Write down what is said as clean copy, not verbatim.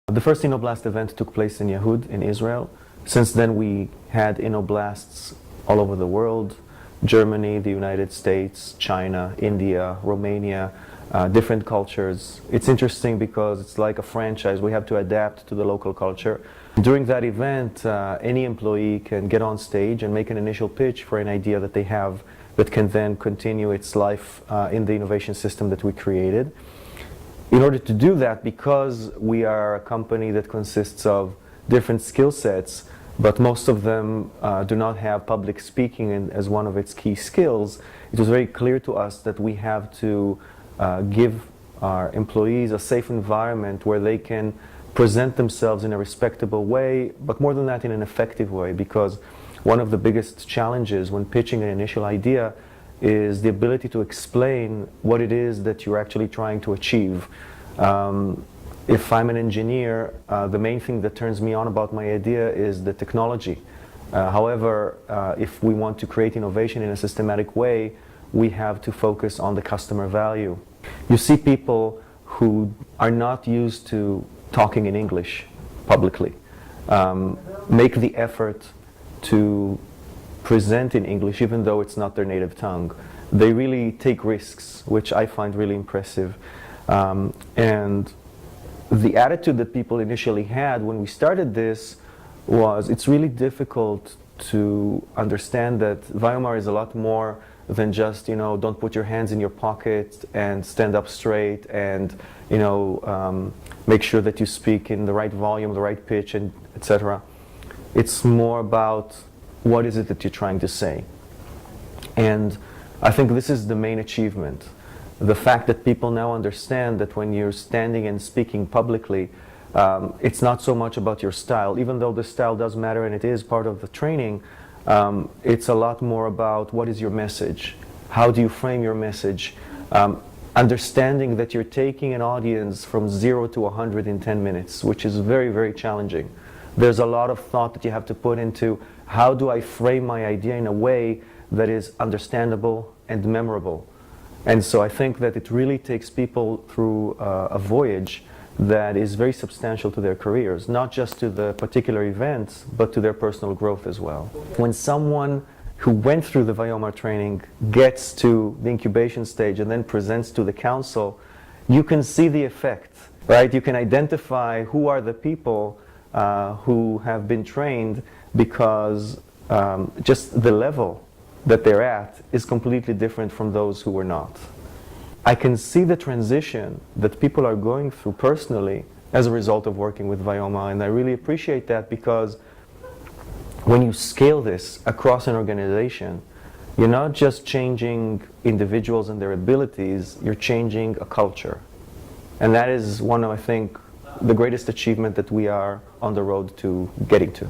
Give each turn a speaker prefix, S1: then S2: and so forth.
S1: The first InnoBlast event took place in Yehud in Israel. Since then we had InnoBlasts all over the world: Germany, the United States, China, India, Romania, different cultures. It's interesting because it's like a franchise. We have to adapt to the local culture. During that event, any employee can get on stage and make an initial pitch for an idea that they have that can then continue its life in the innovation system that we created. In order to do that, because we are a company that consists of different skill sets, but most of them do not have public speaking as one of its key skills, it was very clear to us that we have to give our employees a safe environment where they can present themselves in a respectable way, but more than that, in an effective way, because one of the biggest challenges when pitching an initial idea is the ability to explain what it is that you're actually trying to achieve. If I'm an engineer, the main thing that turns me on about my idea is the technology. However, if we want to create innovation in a systematic way, we have to focus on the customer value. You see people who are not used to talking in English publicly make the effort to present in English even though it's not their native tongue. They really take risks, which I find really impressive. And the attitude that people initially had when we started this was it's really difficult to understand that VAYOMAR is a lot more than just, you know, don't put your hands in your pocket and stand up straight and, you know, make sure that you speak in the right volume, the right pitch, and etc. It's more about what is it that you're trying to say. And I think this is the main achievement. The fact that people now understand that when you're standing and speaking publicly, it's not so much about your style, even though the style does matter and it is part of the training. It's a lot more about what is your message, how do you frame your message, understanding that you're taking an audience from 0 to 100 in 10 minutes, which is very, very challenging. There's a lot of thought that you have to put into how do I frame my idea in a way that is understandable and memorable. And so I think that it really takes people through a voyage that is very substantial to their careers, not just to the particular events, but to their personal growth as well. When someone who went through the VAYOMAR training gets to the incubation stage and then presents to the council, you can see the effect, right? You can identify who are the people who have been trained, because just the level that they're at is completely different from those who were not. I can see the transition that people are going through personally as a result of working with VAYOMAR, and I really appreciate that, because when you scale this across an organization, you're not just changing individuals and their abilities, you're changing a culture. And that is one of, I think, the greatest achievement that we are on the road to getting to.